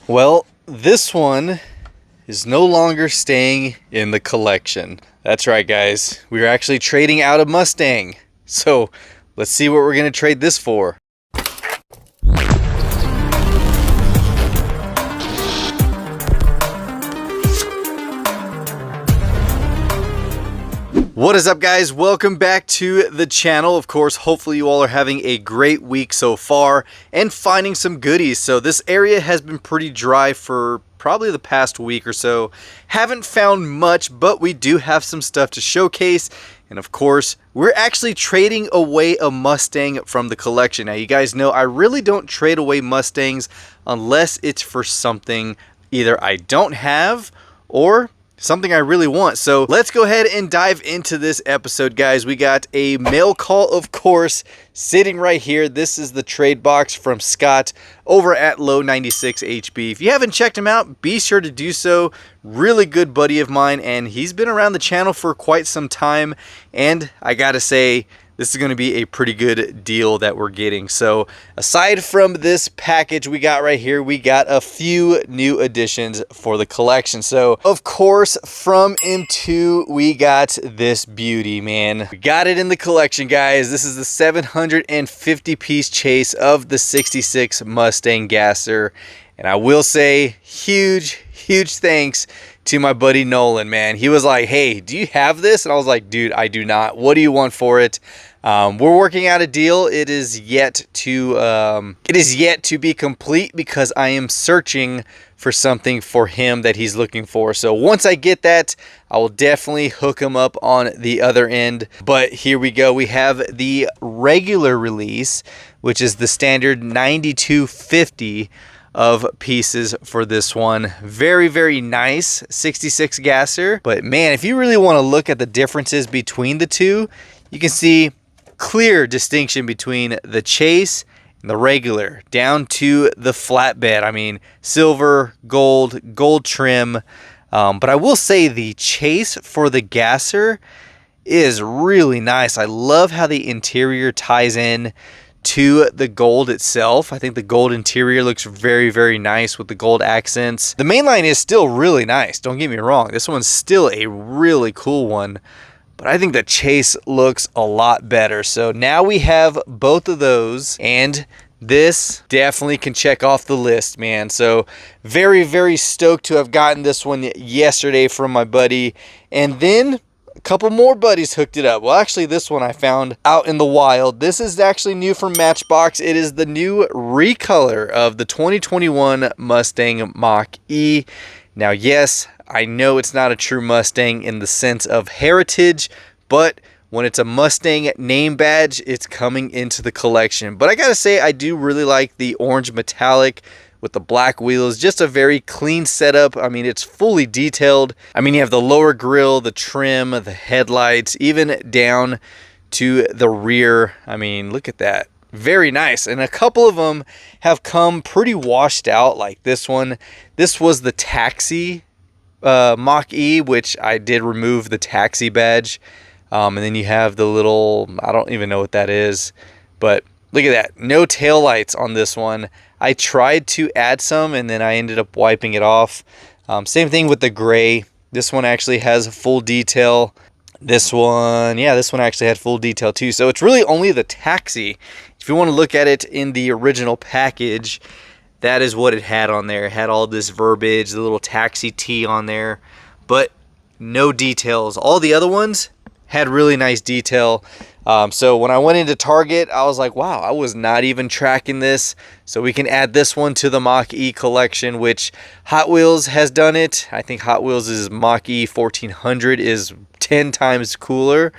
Well, this one is no longer staying in the collection. That's right, guys. We're actually trading out a Mustang. So let's see what we're going to trade this for. What is up, guys? Welcome back to the channel. Of course, hopefully you all are having a great week so far and finding some goodies. So this area has been pretty dry for probably the past week or so. Haven't found much, but we do have some stuff to showcase. And of course, we're actually trading away a Mustang from the collection. Now, you guys know I really don't trade away Mustangs unless it's for something either I don't have or something I really want. So let's go ahead and dive into this episode, guys. We got a mail call, of course, sitting right here. This is the trade box from Scott over at Low 96 HB. If you haven't checked him out, be sure to do so. Really good buddy of mine, and he's been around the channel for quite some time. And I gotta say, this is going to be a pretty good deal that we're getting. So aside from this package we got right here, we got a few new additions for the collection. So of course, from M2, we got this beauty, man. We got it in the collection, guys. This is the 750 piece chase of the 66 Mustang Gasser. And I will say huge thanks to my buddy Nolan, man. He was like, hey, do you have this? And I was like, dude, I do not. What do you want for it? We're working out a deal. It is yet to be complete because I am searching for something for him that he's looking for. So once I get that, I will definitely hook him up on the other end. But here we go. We have the regular release, which is the standard 9250 of pieces for this one. Very nice 66 Gasser. But man, if you really want to look at the differences between the two, you can see clear distinction between the chase and the regular down to the flatbed. I mean, silver, gold trim. But I will say the chase for the Gasser is really nice. I love how the interior ties in to the gold itself. I think the gold interior looks very nice with the gold accents. The mainline is still really nice, don't get me wrong. This one's still a really cool one, but I think the chase looks a lot better. So now we have both of those, and this definitely can check off the list, man. So very stoked to have gotten this one yesterday from my buddy, and then a couple more buddies hooked it up. Well, actually, this one I found out in the wild. This is actually new from Matchbox. It is the new recolor of the 2021 Mustang Mach-E. Now, yes, I know it's not a true Mustang in the sense of heritage, but when it's a Mustang name badge, it's coming into the collection. But I gotta say, I do really like the orange metallic with the black wheels. Just a very clean setup. I mean, it's fully detailed. I mean, you have the lower grille, the trim, the headlights, even down to the rear. I mean, look at that. Very nice. And a couple of them have come pretty washed out, like this one. This was the Taxi Mach-E, which I did remove the Taxi badge. And then you have the little, I don't even know what that is, but look at that. No taillights on this one. I tried to add some and then I ended up wiping it off. Same thing with the gray. This one actually has full detail. This one, yeah, this one actually had full detail too. So it's really only the Taxi. If you want to look at it in the original package, that is what it had on there. It had all this verbiage, the little Taxi T on there, but no details. All the other ones had really nice detail. So when I went into Target, I was like, wow, I was not even tracking this. So we can add this one to the Mach-E collection, which Hot Wheels has done it. I think Hot Wheels' Mach-E 1400 is 10 times cooler.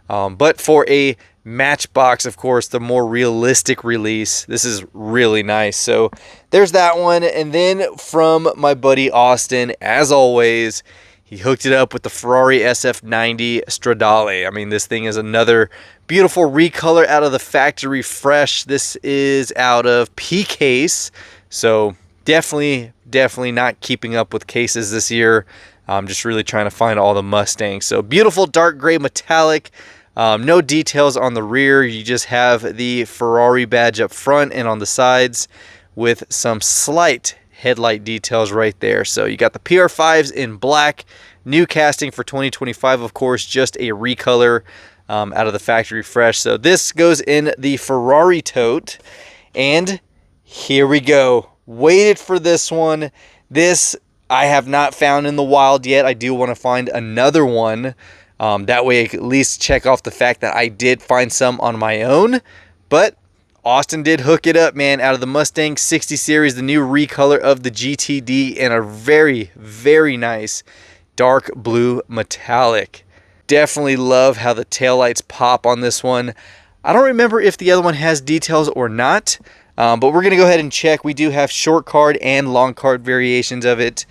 But for a Matchbox, of course, the more realistic release, this is really nice. So there's that one. And then from my buddy Austin, as always, he hooked it up with the Ferrari SF90 Stradale. I mean, this thing is another beautiful recolor out of the factory fresh. This is out of P-Case. So definitely not keeping up with cases this year. I'm just really trying to find all the Mustangs. So beautiful dark gray metallic. No details on the rear. You just have the Ferrari badge up front and on the sides with some slight headlight details right there. So you got the PR5s in black, new casting for 2025, of course, just a recolor out of the factory fresh. So this goes in the Ferrari tote, and here we go. Waited for this one. This I have not found in the wild yet. I do want to find another one. That way I can at least check off the fact that I did find some on my own. But Austin did hook it up, man, out of the Mustang 60 series, the new recolor of the GTD in a very, very nice dark blue metallic. Definitely love how the taillights pop on this one. I don't remember if the other one has details or not, but we're going to go ahead and check. We do have short card and long card variations of it.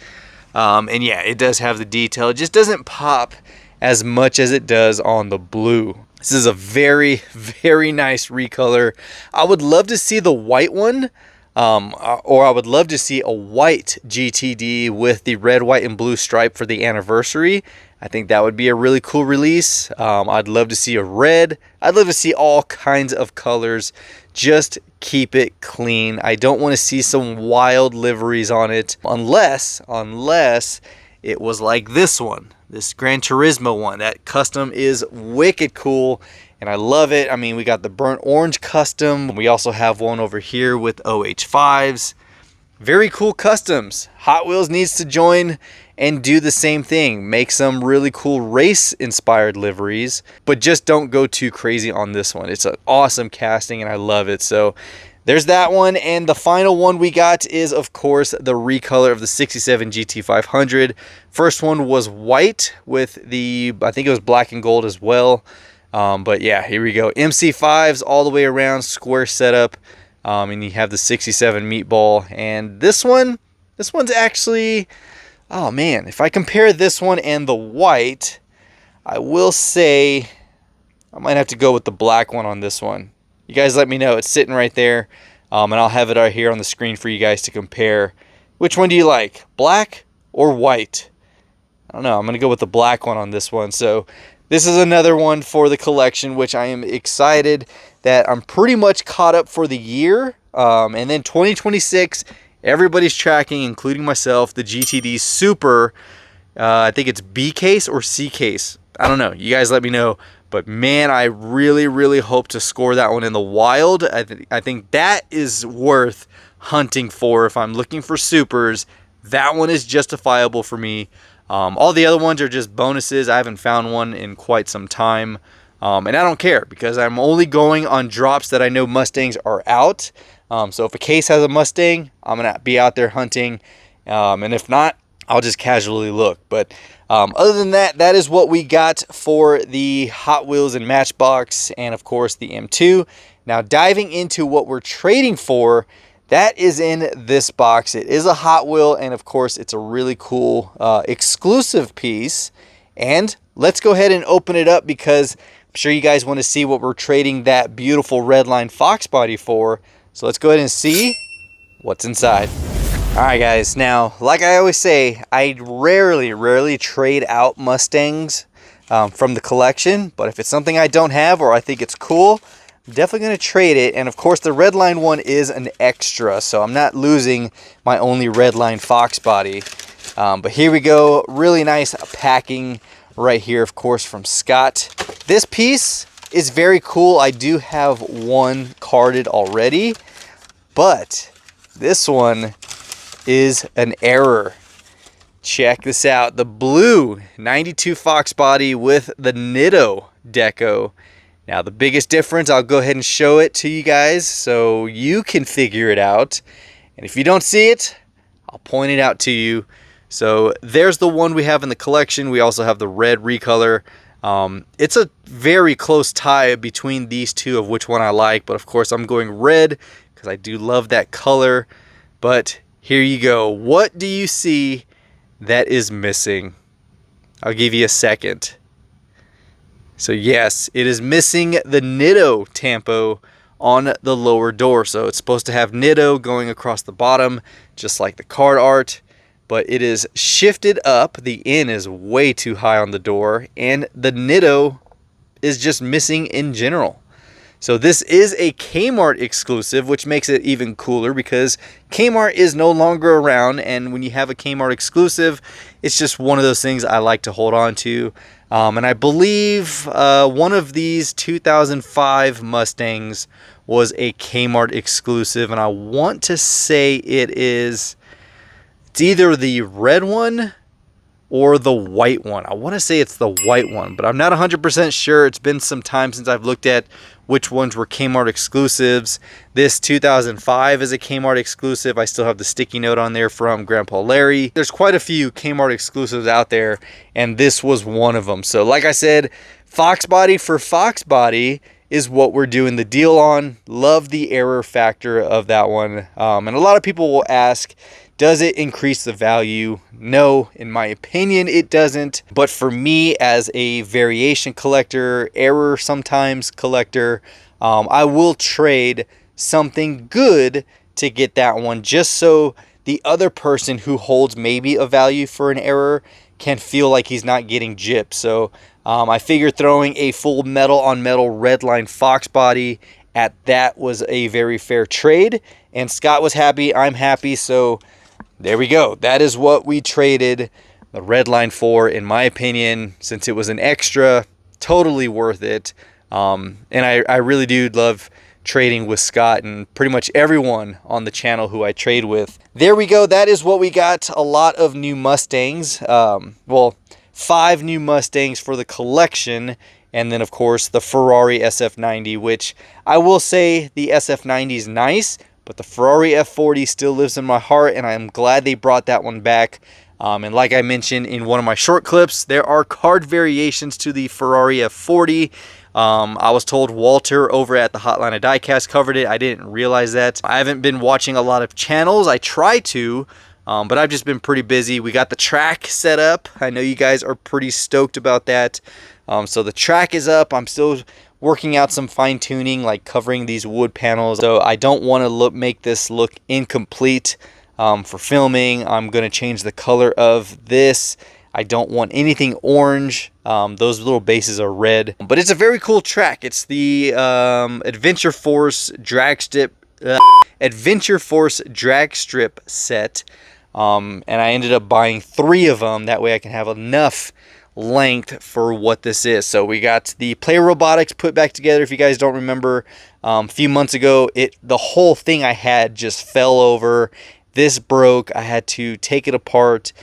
And yeah, it does have the detail. It just doesn't pop as much as it does on the blue. This is a very, very nice recolor. I would love to see the white one, or I would love to see a white GTD with the red, white, and blue stripe for the anniversary. I think that would be a really cool release. I'd love to see a red. I'd love to see all kinds of colors. Just keep it clean. I don't want to see some wild liveries on it unless it was like this one, this Gran Turismo one. That custom is wicked cool and I love it. I mean, we got the burnt orange custom. We also have one over here with OH5s. Very cool customs. Hot Wheels needs to join and do the same thing. Make some really cool race inspired liveries, but just don't go too crazy on this one. It's an awesome casting and I love it. So there's that one. And the final one we got is, of course, the recolor of the 67 GT500. First one was white with the, I think it was black and gold as well. But yeah, here we go. MC5s all the way around, square setup. And you have the 67 meatball. And this one's actually, oh man, if I compare this one and the white, I will say I might have to go with the black one on this one. You guys let me know. It's sitting right there. And I'll have it right here on the screen for you guys to compare. Which one do you like? Black or white? I don't know. I'm going to go with the black one on this one. So this is another one for the collection, which I am excited that I'm pretty much caught up for the year. And then 2026, everybody's tracking, including myself, the GTD Super. I think it's B case or C case. I don't know. You guys let me know. But man, I really, really hope to score that one in the wild. I think that is worth hunting for. If I'm looking for supers, that one is justifiable for me. All the other ones are just bonuses. I haven't found one in quite some time. And I don't care because I'm only going on drops that I know Mustangs are out. So if a case has a Mustang, I'm going to be out there hunting. And if not, I'll just casually look. But other than that, that is what we got for the Hot Wheels and Matchbox and, of course, the M2. Now, diving into what we're trading for, that is in this box. It is a Hot Wheel, and, of course, it's a really cool exclusive piece. And let's go ahead and open it up because I'm sure you guys want to see what we're trading that beautiful Redline Fox body for. So let's go ahead and see what's inside. Alright guys, now like I always say, I rarely trade out Mustangs from the collection, but if it's something I don't have or I think it's cool, I'm definitely going to trade it. And of course the Redline one is an extra, so I'm not losing my only Redline Fox body. But here we go, really nice packing right here, of course, from Scott. This piece is very cool. I do have one carded already, but this one is an error. Check this out. The blue 92 Fox body with the Nitto deco. Now the biggest difference, I'll go ahead and show it to you guys so you can figure it out. And if you don't see it, I'll point it out to you. So there's the one we have in the collection. We also have the red recolor. It's a very close tie between these two of which one I like. But of course I'm going red because I do love that color. But here you go. What do you see that is missing? I'll give you a second. So yes, it is missing the Nitto tampo on the lower door. So it's supposed to have Nitto going across the bottom, just like the card art. But it is shifted up. The N is way too high on the door. And the Nitto is just missing in general. So this is a Kmart exclusive, which makes it even cooler because Kmart is no longer around, and when you have a Kmart exclusive, it's just one of those things I like to hold on to. And I believe one of these 2005 Mustangs was a Kmart exclusive, and I want to say it's either the red one or the white one. I want to say it's the white one, but I'm not 100% sure. It's been some time since I've looked at which ones were Kmart exclusives. This 2005 is a Kmart exclusive. I still have the sticky note on there from Grandpa Larry. There's quite a few Kmart exclusives out there, and this was one of them. So like I said, Fox body for Fox body is what we're doing the deal on. Love the error factor of that one. And a lot of people will ask, does it increase the value? No, in my opinion, it doesn't. But for me, as a variation collector, error sometimes collector, I will trade something good to get that one, just so the other person who holds maybe a value for an error can feel like he's not getting gypped. So I figured throwing a full metal on metal redline Fox body at that was a very fair trade. And Scott was happy, I'm happy, so there we go. That is what we traded the red line for, in my opinion, since it was an extra. Totally worth it. And I really do love trading with Scott and pretty much everyone on the channel who I trade with. There we go. That is what we got. A lot of new Mustangs. Well, 5 new Mustangs for the collection. And then, of course, the Ferrari SF90, which I will say the SF90 is nice, but the Ferrari F40 still lives in my heart, and I'm glad they brought that one back. And like I mentioned in one of my short clips, there are card variations to the Ferrari F40. I was told Walter over at the Hotline of Diecast covered it. I didn't realize that. I haven't been watching a lot of channels. I try to, but I've just been pretty busy. We got the track set up. I know you guys are pretty stoked about that. So the track is up. I'm still working out some fine-tuning, like covering these wood panels. So I don't want to make this look incomplete for filming. I'm going to change the color of this. I don't want anything orange. Those little bases are red. But it's a very cool track. It's the Adventure Force drag strip set. And I ended up buying 3 of them. That way I can have enough length for what this is. So we got the Play Robotics put back together. If you guys don't remember, a few months ago, the whole thing I had just fell over. This broke. I had to take it apart,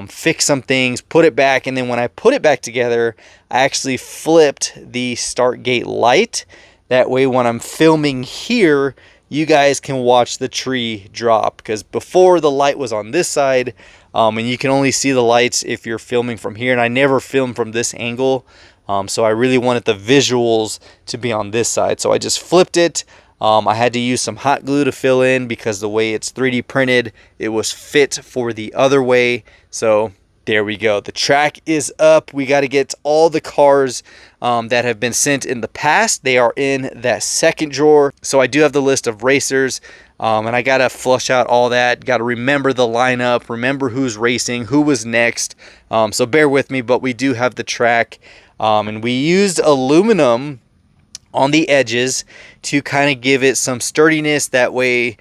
fix some things, put it back, and then when I put it back together, I actually flipped the start gate light. That way when I'm filming here, you guys can watch the tree drop, because before the light was on this side, and you can only see the lights if you're filming from here, and I never filmed from this angle, so I really wanted the visuals to be on this side, so I just flipped it. I had to use some hot glue to fill in because the way it's 3D printed, it was fit for the other way. So there we go. The track is up. We got to get all the cars that have been sent in the past. They are in that second drawer. So I do have the list of racers, and I got to flush out all that. Got to remember the lineup, remember who's racing, who was next. So bear with me, but we do have the track. And we used aluminum on the edges to kind of give it some sturdiness. That way,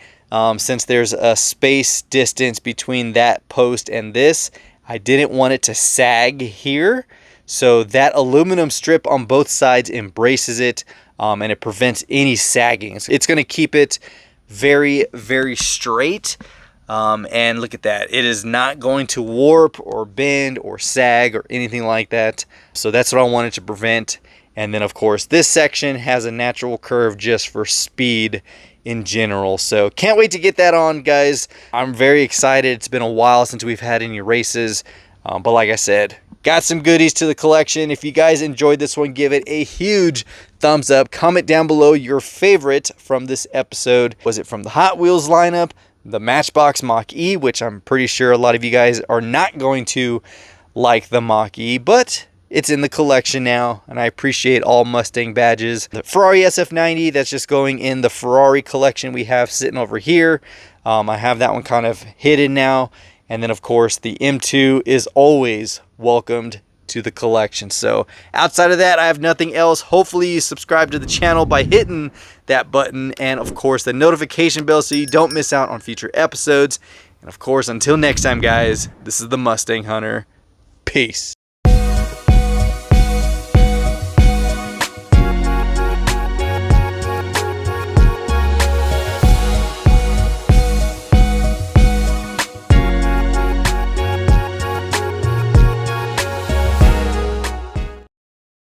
since there's a space distance between that post and this, I didn't want it to sag here. So that aluminum strip on both sides embraces it, and it prevents any sagging. So it's going to keep it very, very straight. And look at that. It is not going to warp or bend or sag or anything like that. So that's what I wanted to prevent. And then, of course, this section has a natural curve just for speed in general. So can't wait to get that on, guys. I'm very excited. It's been a while since we've had any races. But like I said, got some goodies to the collection. If you guys enjoyed this one, give it a huge thumbs up. Comment down below your favorite from this episode. Was it from the Hot Wheels lineup, the Matchbox Mach-E, which I'm pretty sure a lot of you guys are not going to like the Mach-E, but it's in the collection now, and I appreciate all Mustang badges. The Ferrari SF90, that's just going in the Ferrari collection we have sitting over here. I have that one kind of hidden now. And then, of course, the M2 is always welcomed to the collection. So outside of that, I have nothing else. Hopefully you subscribe to the channel by hitting that button and of course the notification bell so you don't miss out on future episodes. And of course, until next time guys, this is the Mustang Hunter. Peace.